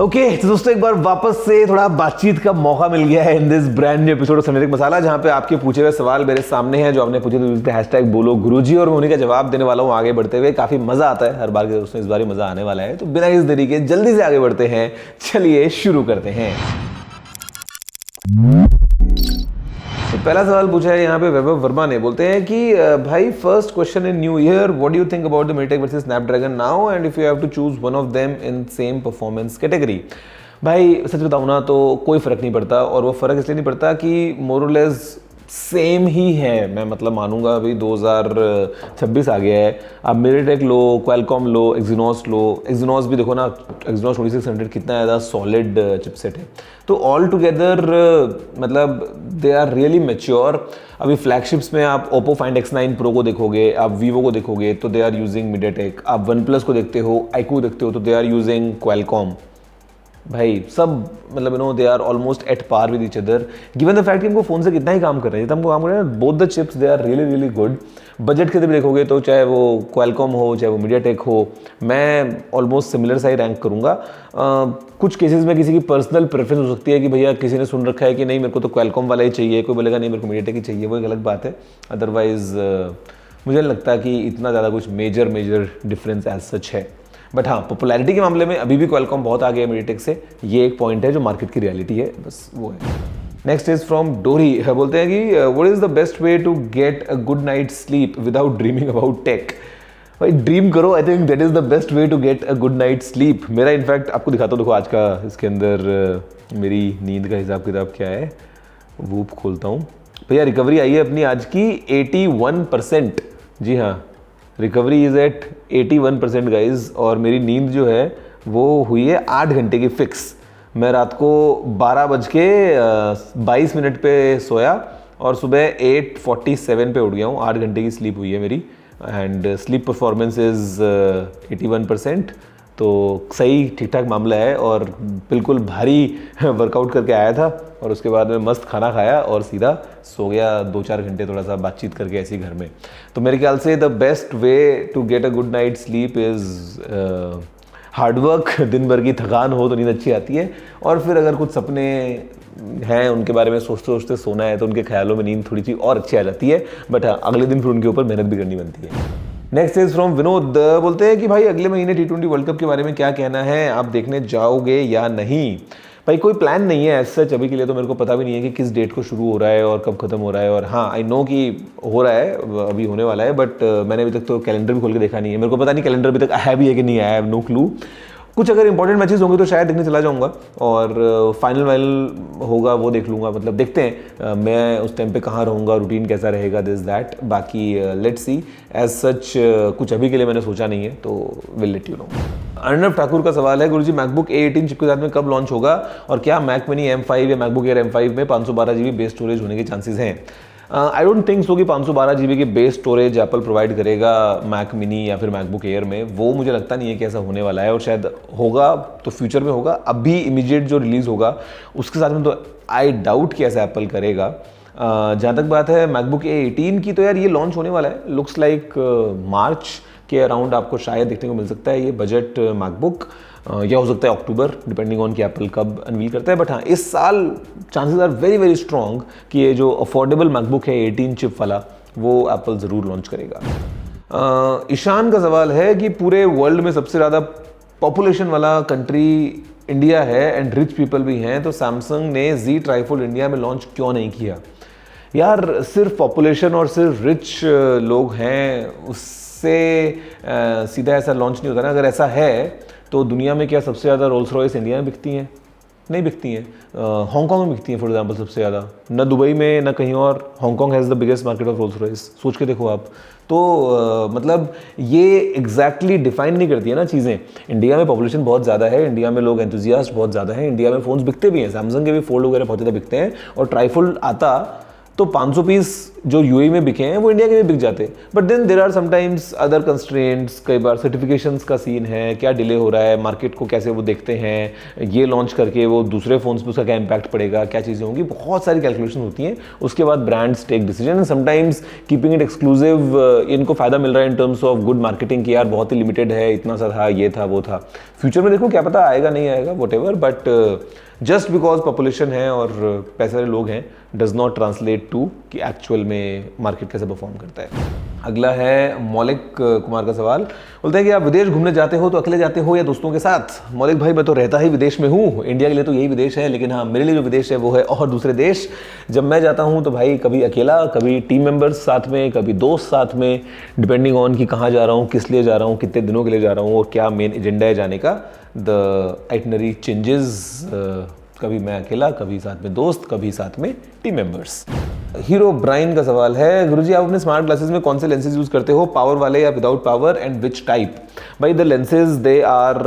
Okay तो दोस्तों एक बार वापस से थोड़ा बातचीत का मौका मिल गया है in this brand new episode of Sunday Tech Masala, जहां पे आपके पूछे हुए सवाल मेरे सामने हैं जो आपने पूछे थे हैशटैग बोलो गुरुजी, और मैं उन्हीं का जवाब देने वाला हूं आगे बढ़ते हुए। काफी मजा आता है हर बार के दोस्तों, इस बार मजा आने वाला है, तो बिना किसी देरी के जल्दी से आगे बढ़ते हैं। चलिए शुरू करते हैं। तो पहला सवाल पूछा है यहाँ पे वैभव वर्मा ने, बोलते हैं कि भाई first question in new year, what do you think about the MediaTek versus Snapdragon now and if you have to choose one of them in same performance category. भाई सच बताऊँ ना तो कोई फ़र्क नहीं पड़ता, और वो फ़र्क इसलिए नहीं पड़ता कि मोरलेस सेम ही है। मैं मतलब मानूंगा अभी 2026 आ गया है, अब MediaTek लो, क्वालकॉम लो, एक्सिनोस लो। एक्सिनोस भी देखो ना, एक्सिनोस 2600 कितना ज़्यादा सॉलिड चिपसेट है। तो ऑल टुगेदर मतलब दे आर रियली मैच्योर। अभी फ्लैगशिप्स में आप Oppo Find X9 Pro को देखोगे, आप Vivo को देखोगे तो दे आर यूजिंग MediaTek, आप OnePlus को देखते हो, iQOO देखते हो तो दे आर यूजिंग क्वालकॉम। भाई सब मतलब they are almost at par with each other, given the fact कि हमको फ़ोन से कितना ही काम कर रहे हैं, हमको काम कर रहे हैं। Both the chips they are really really good. Budget के भी देखोगे तो चाहे वो क्वालकॉम हो चाहे वो MediaTek हो, मैं ऑलमोस्ट सिमिलर सा ही रैंक करूँगा। कुछ केसेस में किसी की पर्सनल प्रेफरेंस हो सकती है कि भैया किसी ने सुन रखा है कि नहीं मेरे को तो क्वालकॉम वाला ही चाहिए, कोई बोलेगा नहीं मेरे को MediaTek ही चाहिए, वो एक अलग बात है। अदरवाइज मुझे नहीं लगता कि इतना ज़्यादा कुछ मेजर डिफरेंस एज सच है। बट हाँ, पॉपुलैरिटी के मामले में अभी भी क्वालकॉम बहुत आगे है MediaTek से, ये एक पॉइंट है जो मार्केट की रियलिटी है, बस वो है। नेक्स्ट इज फ्रॉम डोरी, बोलते हैं कि what is the best way to get a good night sleep without dreaming about tech. भाई ड्रीम करो, I think that is the best way to get a good night sleep. मेरा in fact आपको दिखाता हूँ, देखो आज का इसके अंदर मेरी नींद का हिसाब किताब क्या है, वूप खोलता हूँ। भैया रिकवरी आई है अपनी आज की 81%। जी हाँ, रिकवरी इज़ एट 81% गाइज, और मेरी नींद जो है वो हुई है 8 घंटे की फिक्स। मैं रात को 12:22 पे सोया और सुबह 8:47 पे उठ गया हूँ। 8 घंटे की स्लीप हुई है मेरी, एंड स्लीप परफॉर्मेंस इज़ 81%। तो सही ठीक ठाक मामला है, और बिल्कुल भारी वर्कआउट करके आया था, और उसके बाद में मस्त खाना खाया और सीधा सो गया 2-4 घंटे थोड़ा सा बातचीत करके ऐसे ही घर में। तो मेरे ख्याल से the best way to get a good night sleep is hard work. दिन भर की थकान हो तो नींद अच्छी आती है, और फिर अगर कुछ सपने हैं उनके बारे में सोचते सोचते सोना है तो उनके ख्यालों में नींद थोड़ी सी और अच्छी आ जाती है। बट हाँ, अगले दिन फिर उनके ऊपर मेहनत भी करनी बनती है। नेक्स्ट इज फ्रॉम विनोद, बोलते हैं कि भाई अगले महीने T20 वर्ल्ड कप के बारे में क्या कहना है, आप देखने जाओगे या नहीं। भाई कोई प्लान नहीं है ऐसा सच अभी के लिए, तो मेरे को पता भी नहीं है कि किस डेट को शुरू हो रहा है और कब खत्म हो रहा है। और हाँ, आई नो कि हो रहा है, अभी होने वाला है, बट मैंने अभी तक तो कैलेंडर भी खोल के देखा नहीं है। मेरे को पता नहीं कैलेंडर अभी तक है भी है कि नहीं आया, आई हैव नो क्लू। कुछ अगर इंपॉर्टेंट मैचेस होंगे तो शायद देखने चला जाऊंगा, और फाइनल वाइनल होगा वो देख लूँगा। मतलब देखते हैं मैं उस टाइम पे कहाँ रहूँगा, रूटीन कैसा रहेगा, दिस दैट। बाकी लेट्स सी, एज सच कुछ अभी के लिए मैंने सोचा नहीं है, तो will let you know. Arnav Thakur का सवाल है, गुरुजी मैकबुक A18 चिप के साथ में कब लॉन्च होगा, और क्या मैक मिनी M5 या मैकबुक एयर M5 में 512 GB बेस स्टोरेज होने के चांसेस हैं। आई डोंट थिंक सो कि 512 GB की बेस स्टोरेज एप्पल प्रोवाइड करेगा मैक मिनी या फिर मैकबुक एयर में। वो मुझे लगता नहीं है कि ऐसा होने वाला है, और शायद होगा तो फ्यूचर में होगा। अभी इमीडिएट जो रिलीज़ होगा उसके साथ में तो आई डाउट कि ऐसा एप्पल करेगा। जहाँ तक बात है मैकबुक A18 की, तो यार ये लॉन्च होने वाला है, लुक्स लाइक मार्च के अराउंड आपको शायद देखने को मिल सकता है ये बजट मैकबुक, या हो सकता है अक्टूबर, डिपेंडिंग ऑन कि एप्पल कब अनवील करता है। बट हाँ, इस साल chances are very very strong कि ये जो अफोर्डेबल मैकबुक है 18 चिप वाला, वो एप्पल ज़रूर लॉन्च करेगा। ईशान का सवाल है कि पूरे वर्ल्ड में सबसे ज़्यादा पॉपुलेशन वाला कंट्री इंडिया है एंड रिच पीपल भी हैं, तो सैमसंग ने Z ट्राइफोल्ड इंडिया में लॉन्च क्यों नहीं किया। यार सिर्फ पॉपुलेशन और सिर्फ रिच लोग हैं उससे सीधा ऐसा लॉन्च नहीं होता ना। अगर ऐसा है तो दुनिया में क्या सबसे ज़्यादा रोल्स रॉयस इंडिया में बिकती हैं? नहीं बिकती हैं। हांगकांग में बिकती हैं फॉर एग्जांपल सबसे ज़्यादा, न दुबई में न कहीं और। Hong Kong has the biggest market of Rolls Royce, सोच के देखो आप। तो मतलब ये एग्जैक्टली डिफाइन नहीं करती है ना चीज़ें। इंडिया में पॉपुलेशन बहुत ज़्यादा है, इंडिया में लोग एंथुजियास्ट बहुत ज़्यादा हैं, इंडिया में फ़ोन्स बिकते भी हैं, सैमसंग के भी फोल्ड वगैरह बहुत ज़्यादा बिकते हैं, और ट्राईफोल्ड आता तो 500 पीस जो यूएई में बिके हैं वो इंडिया के भी बिक जाते, but then there are sometimes other constraints, कई बार सर्टिफिकेशंस का सीन है, क्या डिले हो रहा है, मार्केट को कैसे वो देखते हैं, ये लॉन्च करके वो दूसरे फोन्स पे उसका क्या इंपैक्ट पड़ेगा, क्या चीज़ें होंगी, बहुत सारी कैलकुलेशन होती हैं। उसके बाद brands take decision, sometimes keeping it exclusive इनको फायदा मिल रहा है in terms of good marketing कि यार बहुत ही लिमिटेड है, इतना सा था, ये था, वो था। फ्यूचर में देखो क्या पता आएगा नहीं आएगा, whatever, but just because population है और पैसे वाले लोग हैं डज नॉट ट्रांसलेट टू कि एक्चुअल में मार्केट कैसे परफॉर्म करता है। अगला है मौलिक कुमार का सवाल, बोलते हैं कि आप विदेश घूमने जाते हो तो अकेले जाते हो या दोस्तों के साथ? मौलिक भाई, मैं तो रहता ही विदेश में हूँ, इंडिया के लिए तो यही विदेश है, लेकिन हाँ मेरे लिए जो विदेश है वो है और दूसरे देश। जब मैं जाता हूँ तो भाई कभी अकेला, कभी टीम मेंबर्स साथ में, कभी दोस्त साथ में, डिपेंडिंग ऑन कि कहाँ जा रहा हूँ, किस लिए जा रहा हूँ, कितने दिनों के लिए जा रहा हूँ और क्या मेन एजेंडा है जाने का। द आइटनरी चेंजेस, कभी मैं अकेला, कभी साथ में दोस्त, कभी साथ में टीम मेंबर्स। हीरो ब्राइन का सवाल है, गुरुजी आप अपने स्मार्ट ग्लासेस में कौन से लेंसेज यूज करते हो, पावर वाले या without power, and which type? भाई the lenses they are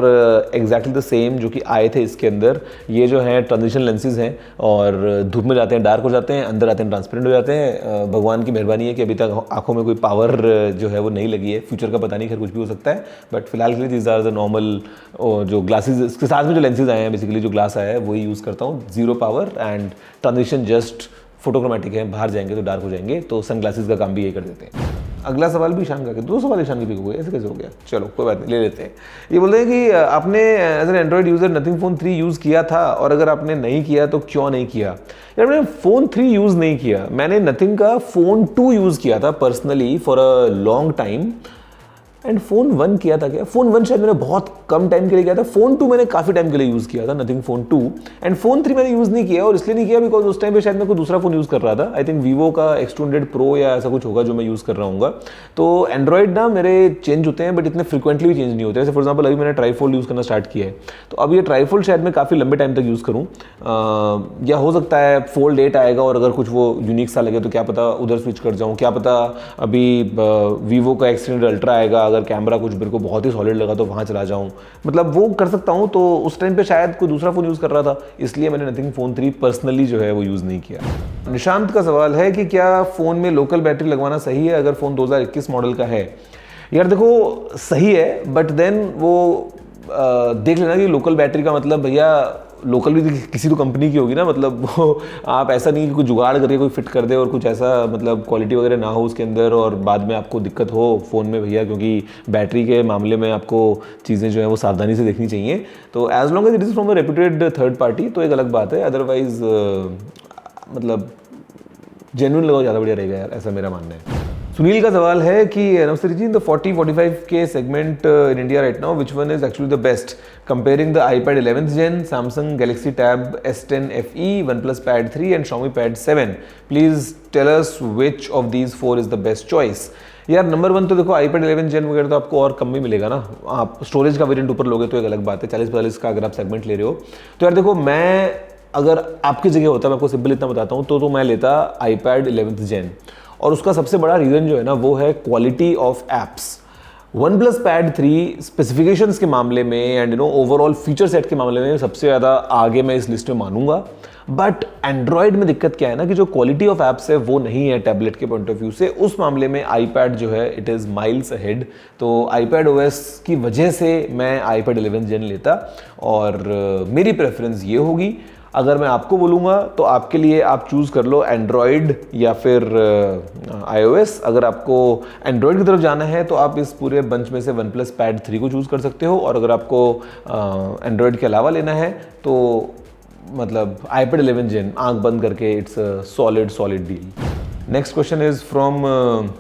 exactly the same जो कि आए थे इसके अंदर। ये जो है ट्रांजिशन लेंसेज हैं और धूप में जाते हैं डार्क हो जाते हैं, अंदर आते हैं ट्रांसपेरेंट हो जाते हैं। भगवान की मेहरबानी है कि अभी तक आंखों में कोई पावर जो है वो नहीं लगी है, फ्यूचर का पता नहीं, खैर कुछ भी हो सकता है, बट फिलहाल के लिए दीज आर द नॉर्मल जो ग्लासेज, इसके साथ में जो लेंसेज आए हैं, बेसिकली जो ग्लास आया है वही यूज़ करता हूँ। Zero power and transition just photochromatic है, बाहर जाएंगे तो डार्क हो जाएंगे, तो सन ग्लासेस का काम भी यही कर देते हैं। अगला सवाल भी ईशान का, दो सवाल ईशान के भी हो गए, ऐसे कैसे हो गया? चलो कोई बात नहीं, ले लेते हैं। ये बोलते हैं कि आपने as an Android user Nothing phone 3 use किया था, और अगर आपने नहीं किया तो क्यों नहीं किया? यार मैंने फ़ोन 3 यूज़ नहीं किया, मैंने नथिंग का फ़ोन 2 यूज़ किया था personally for a long time, and phone 1 किया था क्या? फ़ोन 1 शायद मैंने बहुत कम टाइम के लिए किया था, फ़ोन 2 मैंने काफ़ी टाइम के लिए यूज़ किया था, नथिंग फ़ोन 2, एंड फ़ोन 3 मैंने यूज़ नहीं किया, और इसलिए नहीं किया बिकॉज उस टाइम पे शायद मैं कोई दूसरा फ़ोन यूज़ कर रहा था, आई थिंक वीवो का X200 Pro या ऐसा कुछ होगा जो मैं यूज़ कर रहा हूँ। तो एंड्रॉइड ना मेरे चेंज होते हैं, बट इतने फ्रिक्वेंटली भी चेंज नहीं होते। जैसे फॉर एग्जाम्पल अभी मैंने ट्राईफोल्ड यूज़ करना स्टार्ट किया है, तो अब ये ट्राईफोल्ड शायद मैं काफ़ी लंबे टाइम तक यूज़ करूँ, या हो सकता है फोल्ड 8 आएगा और अगर कुछ वो यूनिक सा लगे तो क्या पता उधर स्विच कर जाऊँ, क्या पता अभी वीवो का X300 अल्ट्रा आएगा, अगर कैमरा कुछ मेरे को बहुत ही सॉलिड लगा तो वहाँ चला जाऊँ, मतलब वो कर सकता हूँ। तो उस टाइम पे शायद कोई दूसरा फ़ोन यूज़ कर रहा था, इसलिए मैंने नथिंग फ़ोन 3 पर्सनली जो है वो यूज़ नहीं किया। निशांत का सवाल है कि क्या फ़ोन में लोकल बैटरी लगवाना सही है अगर फ़ोन 2021 मॉडल का है? यार देखो सही है, बट देन वो देख लेना कि लोकल बैटरी का मतलब भैया लोकल भी किसी तो कंपनी की होगी ना, मतलब वो आप ऐसा नहीं कि कुछ जुगाड़ करके कोई फिट कर दे और कुछ ऐसा मतलब क्वालिटी वगैरह ना हो उसके अंदर और बाद में आपको दिक्कत हो फ़ोन में भैया, क्योंकि बैटरी के मामले में आपको चीज़ें जो है वो सावधानी से देखनी चाहिए। तो as long as it is from a reputed third party तो एक अलग बात है, अदरवाइज मतलब जेन्युइन लगाओ ज़्यादा बढ़िया रहेगा यार, ऐसा मेरा मानना है। सुनील का सवाल है कि नमस्ते जी, इन द 40-45 के segment in India right now which one is actually the best comparing the iPad 11th Gen, Samsung Galaxy Tab S10 FE, OnePlus Pad 3 and Xiaomi Pad 7? Please tell us which of these 4 is the best choice. यार number 1 तो देखो iPad 11th Gen वगैरह तो आपको और कम भी मिलेगा ना, आप स्टोरेज का वेरिएंट ऊपर लोगे तो एक अलग बात है, 40-45 का अगर आप सेगमेंट ले रहे हो तो यार देखो मैं अगर आपकी जगह होता, मैं आपको सिंपल इतना बताता हूँ, तो मैं लेता iPad 11th Gen, और उसका सबसे बड़ा रीज़न जो है ना वो है quality of apps. OnePlus Pad 3 specifications के मामले में एंड ओवरऑल फीचर सेट के मामले में सबसे ज़्यादा आगे मैं इस लिस्ट में मानूंगा, बट एंड्रॉयड में दिक्कत क्या है ना कि जो क्वालिटी ऑफ एप्स है वो नहीं है टैबलेट के पॉइंट ऑफ व्यू से, उस मामले में iPad जो है इट इज़ माइल्स अहेड। तो iPad OS की वजह से मैं iPad 11th Gen लेता, और मेरी प्रेफरेंस ये होगी। अगर मैं आपको बोलूँगा तो आपके लिए आप चूज़ कर लो एंड्रॉयड या फिर iOS। अगर आपको एंड्रॉयड की तरफ जाना है तो आप इस पूरे बंच में से OnePlus Pad 3 को चूज़ कर सकते हो, और अगर आपको एंड्रॉयड के अलावा लेना है तो मतलब iPad 11th Gen आंख बंद करके it's a solid deal. Next question is from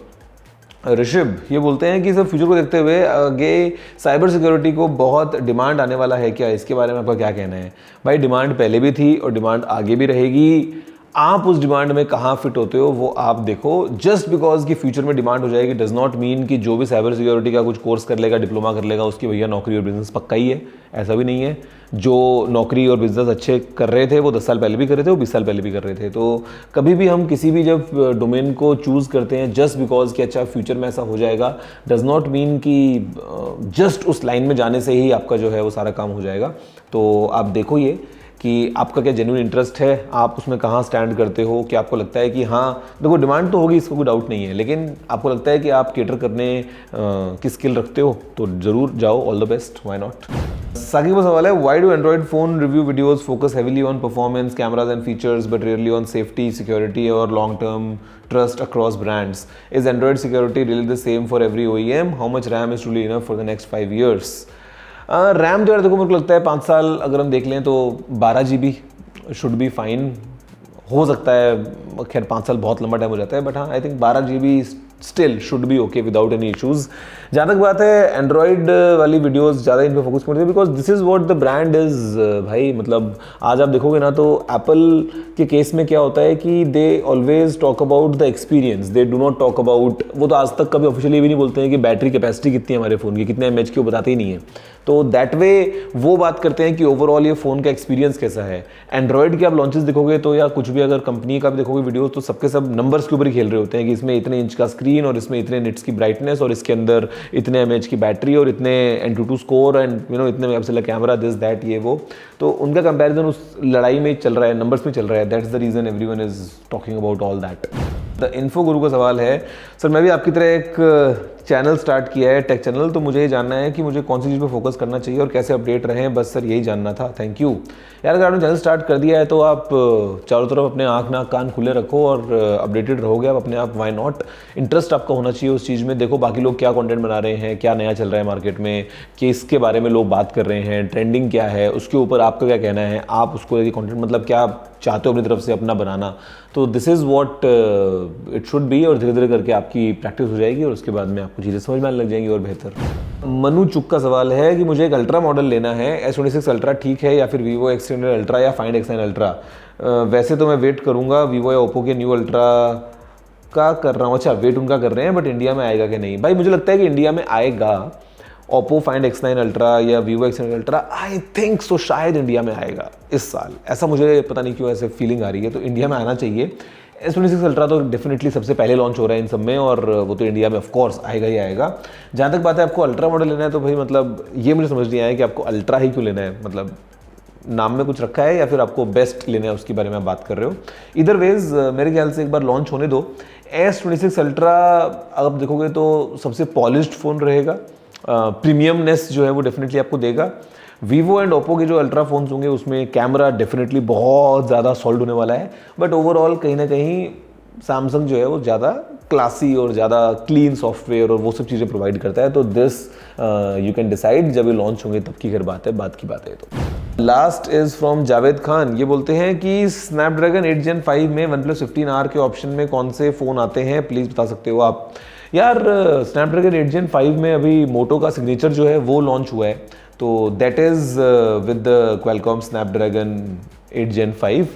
Rishabh. ये बोलते हैं कि सर फ्यूचर को देखते हुए आगे साइबर सिक्योरिटी को बहुत डिमांड आने वाला है क्या, इसके बारे में आपका क्या कहना है? भाई डिमांड पहले भी थी और डिमांड आगे भी रहेगी, आप उस डिमांड में कहाँ फिट होते हो वो आप देखो। जस्ट बिकॉज कि फ्यूचर में डिमांड हो जाएगी डज नॉट मीन कि जो भी साइबर सिक्योरिटी का कुछ कोर्स कर लेगा, डिप्लोमा कर लेगा, उसकी भैया नौकरी और बिजनेस पक्का ही है, ऐसा भी नहीं है। जो नौकरी और बिजनेस अच्छे कर रहे थे वो 10 साल पहले भी कर रहे थे, वो 20 साल पहले भी कर रहे थे। तो कभी भी हम किसी भी जब डोमेन को चूज़ करते हैं जस्ट बिकॉज कि अच्छा फ्यूचर में ऐसा हो जाएगा, डज नॉट मीन कि जस्ट उस लाइन में जाने से ही आपका जो है वो सारा काम हो जाएगा। तो आप देखो ये कि आपका क्या जेन्युइन इंटरेस्ट है, आप उसमें कहाँ स्टैंड करते हो, कि आपको लगता है कि हाँ देखो डिमांड तो होगी, इसको कोई डाउट नहीं है, लेकिन आपको लगता है कि आप केटर करने की स्किल रखते हो तो ज़रूर जाओ, all the best, why not. Saqib का सवाल है, why do Android phone review videos focus heavily on performance, cameras and features but rarely on safety, security और long term trust across brands? Is Android security really the same for every OEM? How much RAM is truly enough for the next 5 years? RAM जो है देखो मेरे को लगता है 5 साल अगर हम देख लें तो 12 GB शुड बी फाइन। हो सकता है खैर 5 साल बहुत लंबा टाइम हो जाता है, बट हाँ I think 12 GB still should be okay without any issues. जहाँ तक बात है एंड्रॉयड वाली वीडियोस ज़्यादा इन पर फोकस करते हैं because this is what the brand is भाई। मतलब आज आप देखोगे ना तो एप्पल के केस में क्या होता है कि they always talk about the experience, they do not talk about, वो तो आज तक कभी ऑफिशियली भी नहीं बोलते हैं कि बैटरी कैपेसिटी कितनी है हमारे फ़ोन की, कितने mAh की, वो बताते ही नहीं है। तो दैट वे वो बात करते हैं कि ओवरऑल ये फ़ोन का एक्सपीरियंस कैसा है। एंड्रॉयड के आप लॉन्चेस देखोगे तो या कुछ भी अगर कंपनी का भी देखोगे वीडियोस तो सबके सब नंबर्स के ऊपर ही खेल रहे होते हैं कि इसमें इतने इंच का स्क्रीन और इसमें इतने निट्स की ब्राइटनेस और इसके अंदर इतने mAh की बैटरी और इतने Antutu स्कोर एंड इतने मेगापिक्सल कैमरा, दिस दैट ये वो। तो उनका कंपैरिजन उस लड़ाई में चल रहा है, नंबर्स में चल रहा है। That's the reason everyone is talking about all that. The info गुरु का सवाल है, सर मैं भी आपकी तरह एक चैनल स्टार्ट किया है, टेक चैनल, तो मुझे ये जानना है कि मुझे कौन सी चीज़ पे फोकस करना चाहिए और कैसे अपडेट रहें, बस सर यही जानना था, थैंक यू। यार अगर आपने चैनल स्टार्ट कर दिया है तो आप चारों तरफ अपने आँख नाक कान खुले रखो और अपडेटेड रहोगे आप अपने आप, व्हाई नॉट। इंटरेस्ट आपका होना चाहिए उस चीज़ में। देखो बाकी लोग क्या कंटेंट बना रहे हैं, क्या नया चल रहा है मार्केट में, किसके बारे में लोग बात कर रहे हैं, ट्रेंडिंग क्या है, उसके ऊपर आपका क्या कहना है, आप उसको कंटेंट मतलब क्या चाहते हो अपनी तरफ से अपना बनाना। तो this is what it should be, और धीरे धीरे करके आपकी प्रैक्टिस हो जाएगी और उसके बाद में आपको चीज़ें समझ में आने लग जाएंगी और बेहतर। मनु चुक का सवाल है कि मुझे एक अल्ट्रा मॉडल लेना है, S26 अल्ट्रा ठीक है या फिर Vivo X9 अल्ट्रा या Find X9 अल्ट्रा? वैसे तो मैं वेट करूँगा Vivo या Oppo के न्यू अल्ट्रा का कर रहा हूँ। अच्छा वेट उनका कर रहे हैं, बट इंडिया में आएगा कि नहीं? भाई मुझे लगता है कि इंडिया में आएगा। Oppo Find X9 अल्ट्रा या Vivo X9 ultra I think so शायद इंडिया में आएगा इस साल, ऐसा मुझे पता नहीं क्यों ऐसे फीलिंग आ रही है, तो इंडिया में आना चाहिए। S26 अल्ट्रा तो डेफिनेटली सबसे पहले लॉन्च हो रहा है इन सब में और वो तो इंडिया में ऑफ कोर्स आएगा ही आएगा। जहाँ तक बात है आपको अल्ट्रा मॉडल लेना है तो भाई मतलब ये मुझे समझ नहीं आया कि आपको अल्ट्रा ही क्यों लेना है, मतलब नाम में कुछ रखा है या फिर आपको बेस्ट लेना है उसके बारे में आप बात कर रहे हो। इधर वेज मेरे ख्याल से एक बार लॉन्च होने दो। S26 अल्ट्रा आप देखोगे तो सबसे पॉलिश्ड फ़ोन रहेगा, प्रीमियमनेस जो है वो डेफिनेटली आपको देगा। Vivo एंड Oppo के जो अल्ट्रा फोन्स होंगे उसमें कैमरा डेफिनेटली बहुत ज़्यादा सॉलिड होने वाला है, बट ओवरऑल कहीं ना कहीं सैमसंग जो है वो ज़्यादा क्लासी और ज़्यादा क्लीन सॉफ्टवेयर और वो सब चीज़ें प्रोवाइड करता है। तो दिस यू कैन डिसाइड, जब ये लॉन्च होंगे तब की खैर बात है, बात की बात है। तो last is from Javed Khan, ये बोलते हैं कि स्नैपड्रैगन 8 Gen 5 में OnePlus 15R के ऑप्शन में कौन से फ़ोन आते हैं, प्लीज़ बता सकते हो आप? यार स्नैपड्रैगन 8 Gen 5 में अभी मोटो का सिग्नेचर जो है वो लॉन्च हुआ है, तो that is with the Qualcomm Snapdragon 8 Gen 5।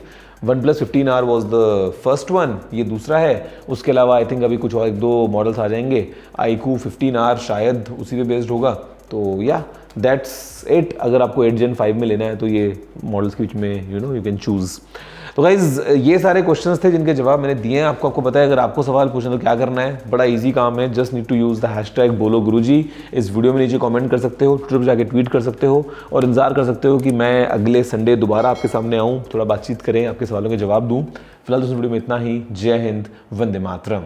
OnePlus 15R was the first one, ये दूसरा है। उसके अलावा आई थिंक अभी कुछ और 1-2 मॉडल्स आ जाएंगे, iQOO 15R शायद उसी पे बेस्ड होगा। तो या दैट्स इट। अगर आपको 8 Gen 5 में लेना है तो ये मॉडल्स के बीच में यू कैन चूज़। तो गाइज ये सारे क्वेश्चंस थे जिनके जवाब मैंने दिए हैं आपको। आपको पता है अगर आपको सवाल पूछना तो क्या करना है, बड़ा इजी काम है, just need to use the hashtag बोलो गुरुजी। इस वीडियो में नीचे कमेंट कर सकते हो, ट्विटर पर जाके ट्वीट कर सकते हो और इंतजार कर सकते हो कि मैं अगले संडे दोबारा आपके सामने आऊँ, थोड़ा बातचीत करें, आपके सवालों के जवाब दूँ। फिलहाल तो इस वीडियो में इतना ही। जय हिंद, वंदे मातरम।